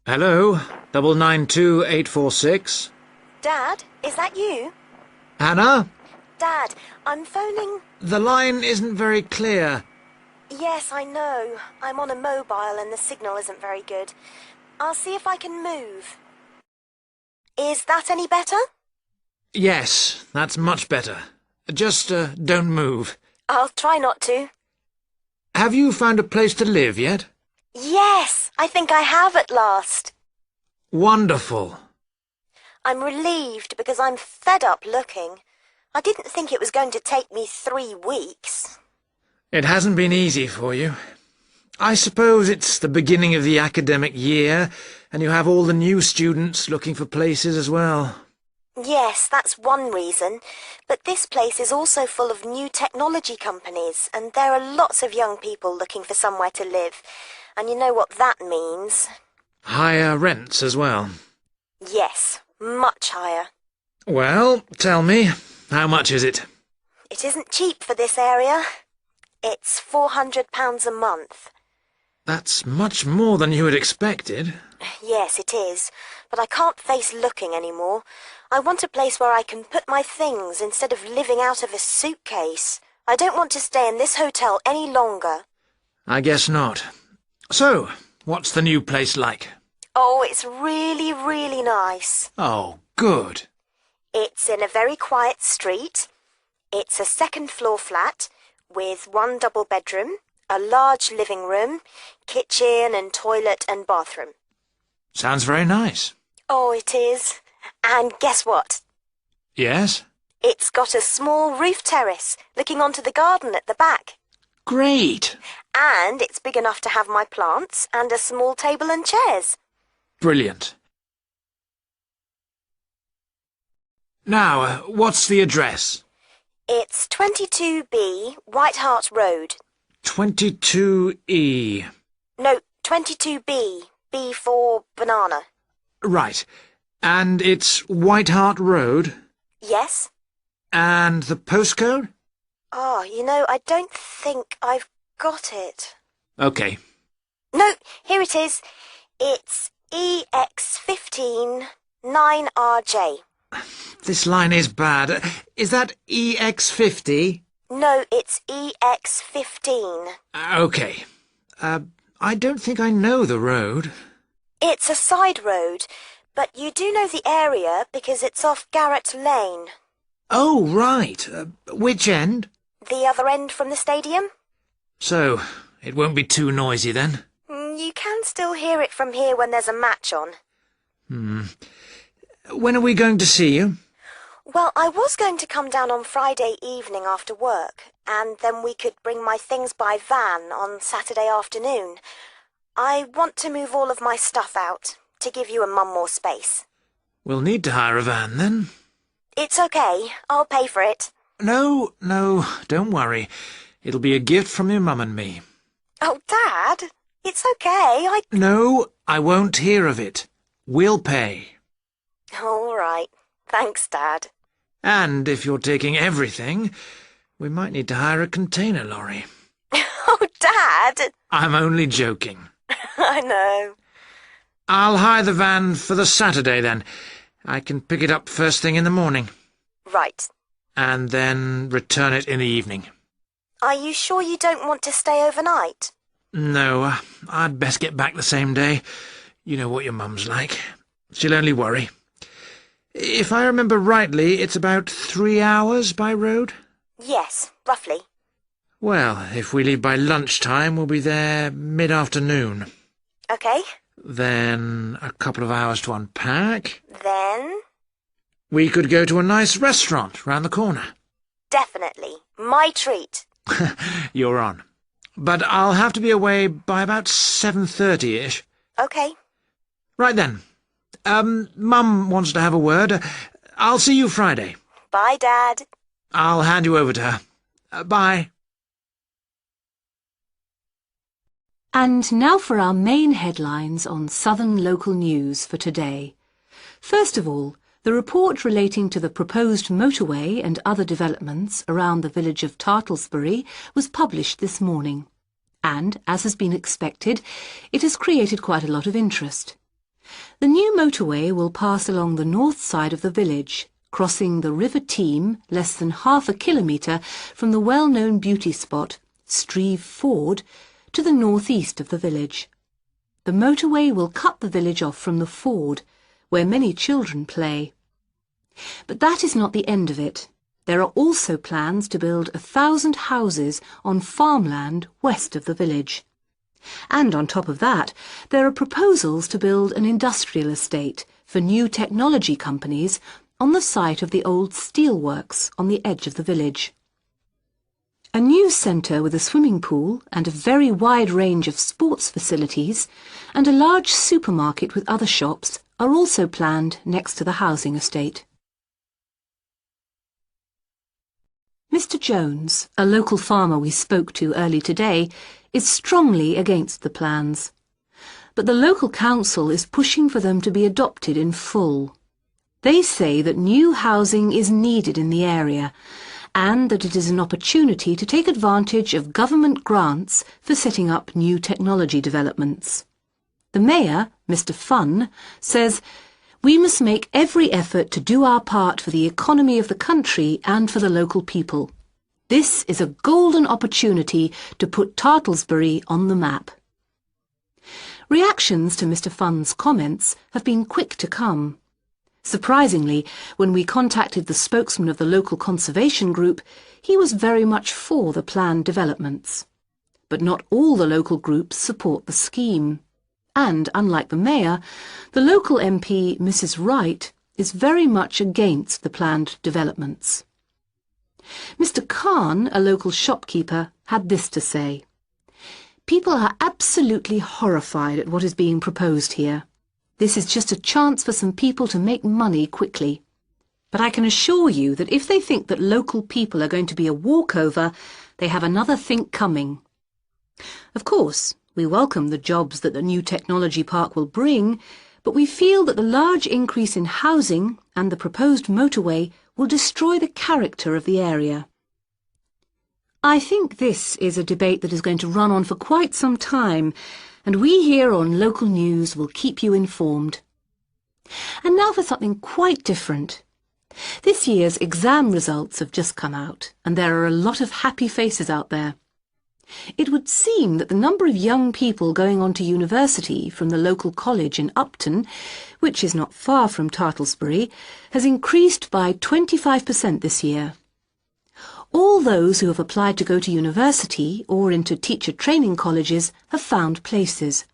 Hello, 992846. Dad, is that you? Hannah? Dad, I'm phoning... The line isn't very clear. Yes, I know. I'm on a mobile and the signal isn't very good. I'll see if I can move. Is that any better? Yes, that's much better. Just, don't move. I'll try not to. Have you found a place to live yet? Yes, I think I have at last. Wonderful. I'm relieved because I'm fed up looking. I didn't think it was going to take me 3 weeks. It hasn't been easy for you. I suppose it's the beginning of the academic year, and you have all the new students looking for places as well. Yes, that's one reason. But this place is also full of new technology companies, and there are lots of young people looking for somewhere to live. And you know what that means. Higher rents as well. Yes, much higher. Well, tell me, how much is it? It isn't cheap for this area. It's £400 a month. That's much more than you had expected. Yes, it is. But I can't face looking anymore. I want a place where I can put my things instead of living out of a suitcase. I don't want to stay in this hotel any longer. I guess not. So, what's the new place like? Oh, it's really, really nice. Oh, good. It's in a very quiet street. It's a second-floor flat with 1 double bedroom, a large living room, kitchen and toilet and bathroom. Sounds very nice. Oh, it is. And guess what? Yes? It's got a small roof terrace looking onto the garden at the back. Great. And it's big enough to have my plants and a small table and chairs. Brilliant. Now, what's the address? It's 22B White Hart Road. 22E. No, 22B. B for banana. Right. And it's White Hart Road? Yes? And the postcode? Oh, I don't think I've got it. OK. No, here it is. It's EX15 9RJ. This line is bad. Is that EX50? No, it's EX15. OK. I don't think I know the road. It's a side road, but you do know the area because it's off Garrett Lane. Oh, right. Which end? The other end from the stadium? So, it won't be too noisy then? You can still hear it from here when there's a match on. When are we going to see you? Well, I was going to come down on Friday evening after work, and then we could bring my things by van on Saturday afternoon. I want to move all of my stuff out, to give you and Mum more space. We'll need to hire a van then. It's okay. I'll pay for it. No, don't worry. It'll be a gift from your mum and me. Oh, Dad, it's okay. No, I won't hear of it. We'll pay. All right. Thanks, Dad. And if you're taking everything, we might need to hire a container lorry. Oh, Dad! I'm only joking. I know. I'll hire the van for the Saturday then. I can pick it up first thing in the morning. Right. And then return it in the evening. Are you sure you don't want to stay overnight? No, I'd best get back the same day. You know what your mum's like. She'll only worry. If I remember rightly, it's about 3 hours by road? Yes, roughly. Well, if we leave by lunchtime, we'll be there mid-afternoon. OK. Then a couple of hours to unpack. Then? We could go to a nice restaurant round the corner. Definitely. My treat. You're on. But I'll have to be away by about 7:30ish. OK. Right then. Mum wants to have a word. I'll see you Friday. Bye, Dad. I'll hand you over to her. Bye. And now for our main headlines on Southern local news for today. First of all, the report relating to the proposed motorway and other developments around the village of Tartlesbury was published this morning. And, as has been expected, it has created quite a lot of interest. The new motorway will pass along the north side of the village, crossing the River Teme less than half a kilometre from the well-known beauty spot, Streve Ford, to the northeast of the village. The motorway will cut the village off from the ford, where many children play. But that is not the end of it. There are also plans to build 1,000 houses on farmland west of the village. And on top of that, there are proposals to build an industrial estate for new technology companies on the site of the old steelworks on the edge of the village. A news centre with a swimming pool and a very wide range of sports facilities and a large supermarket with other shops are also planned next to the housing estate. Mr. Jones, a local farmer we spoke to early today, is strongly against the plans. But the local council is pushing for them to be adopted in full. They say that new housing is needed in the area and that it is an opportunity to take advantage of government grants for setting up new technology developments. The Mayor, Mr. Funn, says, "We must make every effort to do our part for the economy of the country and for the local people. This is a golden opportunity to put Tartlesbury on the map." Reactions to Mr. Funn's comments have been quick to come. Surprisingly, when we contacted the spokesman of the local conservation group, he was very much for the planned developments. But not all the local groups support the scheme. And, unlike the Mayor, the local MP, Mrs. Wright, is very much against the planned developments. Mr. Khan, a local shopkeeper, had this to say: "People are absolutely horrified at what is being proposed here. This is just a chance for some people to make money quickly. But I can assure you that if they think that local people are going to be a walkover, they have another think coming. Of course, we welcome the jobs that the new technology park will bring, but we feel that the large increase in housing and the proposed motorway will destroy the character of the area." I think this is a debate that is going to run on for quite some time, and we here on Local News will keep you informed. And now for something quite different. This year's exam results have just come out, and there are a lot of happy faces out there. It would seem that the number of young people going on to university from the local college in Upton, which is not far from Tartlesbury, has increased by 25% this year. All those who have applied to go to university or into teacher training colleges have found places.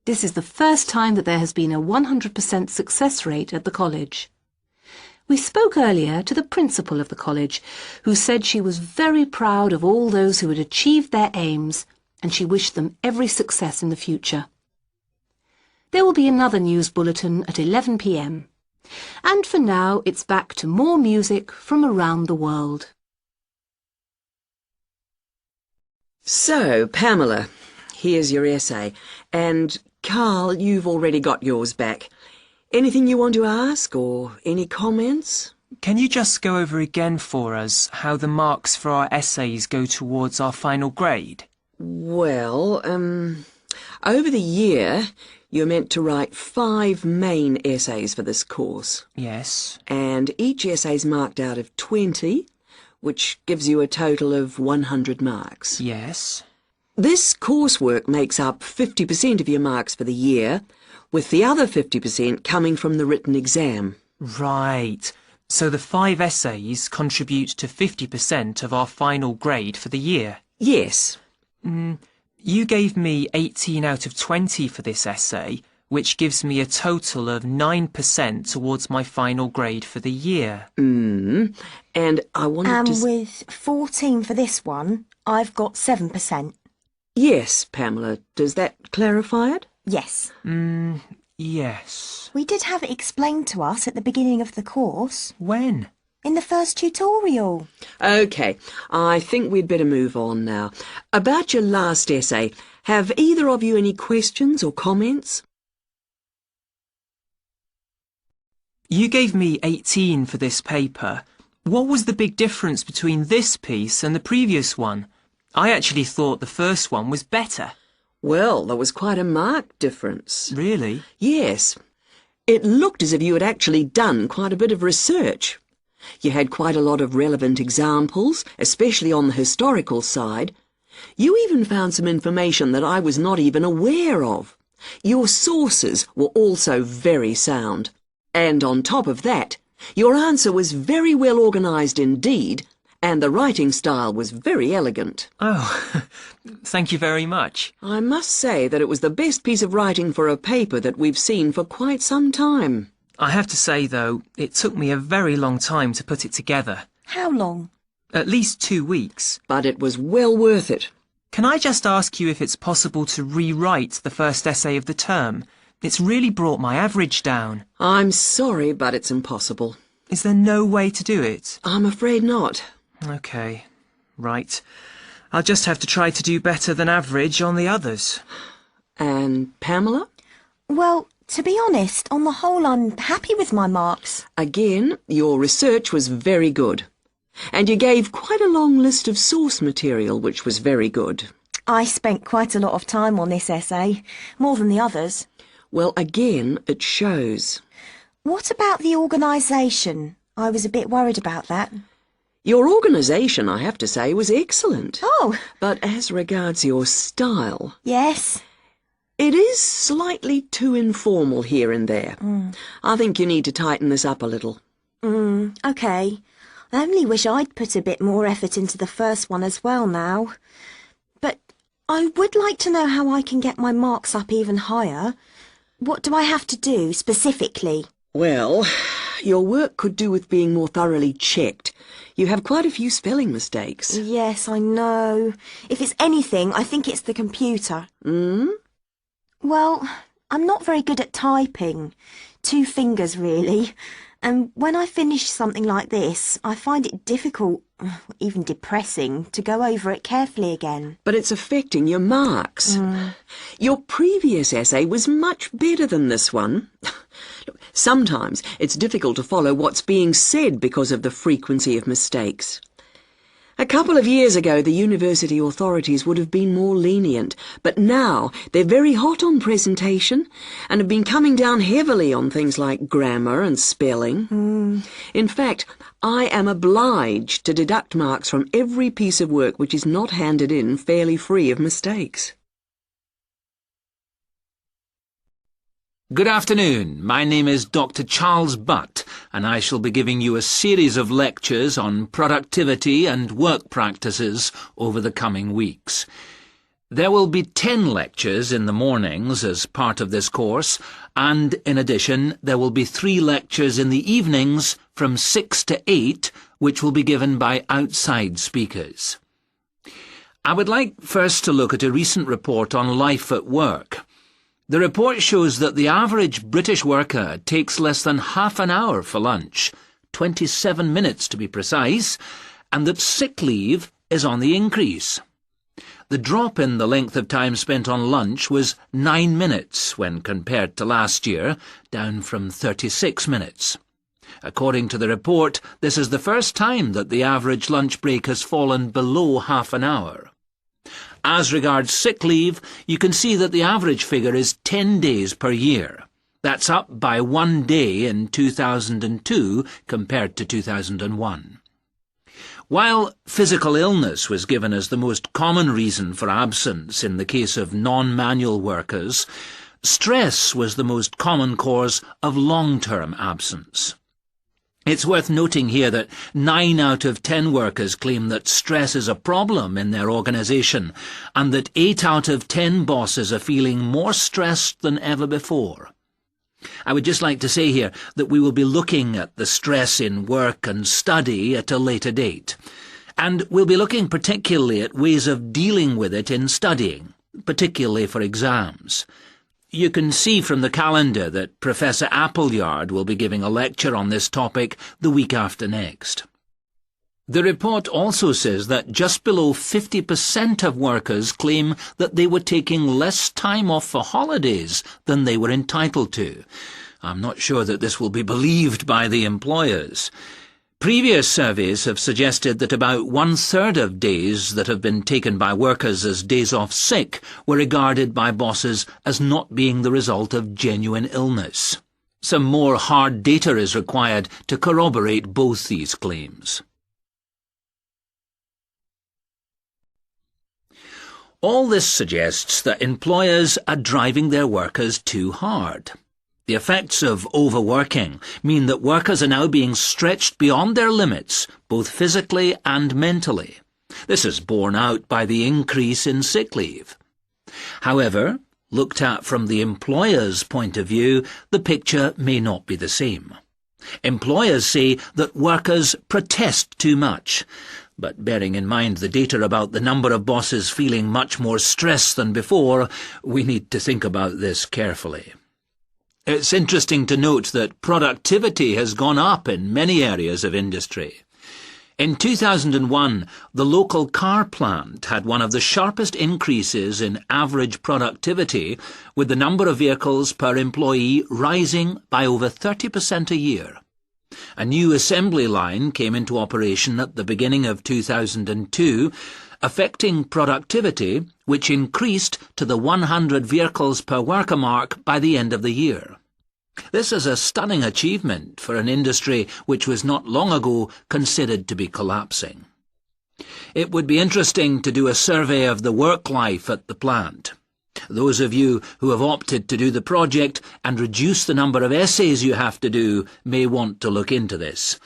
This is the first time that there has been a 100% success rate at the college. We spoke earlier to the principal of the college, who said she was very proud of all those who had achieved their aims, and she wished them every success in the future. There will be another news bulletin at 11 p.m. And for now, it's back to more music from around the world. So, Pamela, here's your essay. And, Carl, you've already got yours back. Anything you want to ask, or any comments? Can you just go over again for us how the marks for our essays go towards our final grade? Well, over the year, you're meant to write 5 main essays for this course. Yes. And each essay's marked out of 20, which gives you a total of 100 marks. Yes. This coursework makes up 50% of your marks for the year, with the other 50% coming from the written exam. Right. So the 5 essays contribute to 50% of our final grade for the year. Yes. You gave me 18 out of 20 for this essay, which gives me a total of 9% towards my final grade for the year. And I wanted to... And with 14 for this one, I've got 7%. Yes, Pamela. Does that clarify it? Yes. Yes. We did have it explained to us at the beginning of the course. When? In the first tutorial. OK, I think we'd better move on now. About your last essay, have either of you any questions or comments? You gave me 18 for this paper. What was the big difference between this piece and the previous one? I actually thought the first one was better. Well, there was quite a marked difference. Really? Yes. It looked as if you had actually done quite a bit of research. You had quite a lot of relevant examples, especially on the historical side. You even found some information that I was not even aware of. Your sources were also very sound. And on top of that, your answer was very well organised indeed, and the writing style was very elegant. Oh, thank you very much. I must say that it was the best piece of writing for a paper that we've seen for quite some time. I have to say, though, it took me a very long time to put it together. How long? At least 2 weeks. But it was well worth it. Can I just ask you if it's possible to rewrite the first essay of the term? It's really brought my average down. I'm sorry, but it's impossible. Is there no way to do it? I'm afraid not. OK. Right. I'll just have to try to do better than average on the others. And Pamela? Well, to be honest, on the whole, I'm happy with my marks. Again, your research was very good. And you gave quite a long list of source material, which was very good. I spent quite a lot of time on this essay, more than the others. Well, again, it shows. What about the organisation? I was a bit worried about that. Your organisation, I have to say, was excellent. Oh, But as regards your style, yes. it is slightly too informal here and there. I think you need to tighten this up a little. OK. I only wish I'd put a bit more effort into the first one as well now. But I would like to know how I can get my marks up even higher. What do I have to do, specifically? Well, your work could do with being more thoroughly checked. You have quite a few spelling mistakes. Yes, I know. If it's anything, I think it's the computer. Well, I'm not very good at typing. 2 fingers, really. And when I finish something like this, I find it difficult, even depressing, to go over it carefully again. But it's affecting your marks. Your previous essay was much better than this one. Look, sometimes it's difficult to follow what's being said because of the frequency of mistakes. A couple of years ago, the university authorities would have been more lenient, but now they're very hot on presentation and have been coming down heavily on things like grammar and spelling. In fact, I am obliged to deduct marks from every piece of work which is not handed in fairly free of mistakes. Good afternoon. My name is Dr. Charles Butt, and I shall be giving you a series of lectures on productivity and work practices over the coming weeks. There will be 10 lectures in the mornings as part of this course, and in addition there will be 3 lectures in the evenings from 6 to 8, which will be given by outside speakers. I would like first to look at a recent report on life at work. The report shows that the average British worker takes less than half an hour for lunch, 27 minutes to be precise, and that sick leave is on the increase. The drop in the length of time spent on lunch was 9 minutes when compared to last year, down from 36 minutes. According to the report, this is the first time that the average lunch break has fallen below half an hour. As regards sick leave, you can see that the average figure is 10 days per year. That's up by 1 day in 2002 compared to 2001. While physical illness was given as the most common reason for absence in the case of non-manual workers, stress was the most common cause of long-term absence. It's worth noting here that 9 out of 10 workers claim that stress is a problem in their organisation, and that 8 out of 10 bosses are feeling more stressed than ever before. I would just like to say here that we will be looking at the stress in work and study at a later date, and we'll be looking particularly at ways of dealing with it in studying, particularly for exams. You can see from the calendar that Professor Appleyard will be giving a lecture on this topic the week after next. The report also says that just below 50% of workers claim that they were taking less time off for holidays than they were entitled to. I'm not sure that this will be believed by the employers. Previous surveys have suggested that about 1/3 of days that have been taken by workers as days off sick were regarded by bosses as not being the result of genuine illness. Some more hard data is required to corroborate both these claims. All this suggests that employers are driving their workers too hard. The effects of overworking mean that workers are now being stretched beyond their limits, both physically and mentally. This is borne out by the increase in sick leave. However, looked at from the employer's point of view, the picture may not be the same. Employers say that workers protest too much, but bearing in mind the data about the number of bosses feeling much more stress than before, we need to think about this carefully. It's interesting to note that productivity has gone up in many areas of industry. In 2001, the local car plant had one of the sharpest increases in average productivity, with the number of vehicles per employee rising by over 30% a year. A new assembly line came into operation at the beginning of 2002, affecting productivity, which increased to the 100 vehicles per worker mark by the end of the year. This is a stunning achievement for an industry which was not long ago considered to be collapsing. It would be interesting to do a survey of the work life at the plant. Those of you who have opted to do the project and reduce the number of essays you have to do may want to look into this.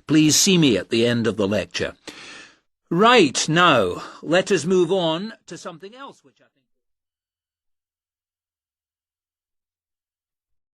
Please see me at the end of the lecture. Right, now, let us move on to something else which I think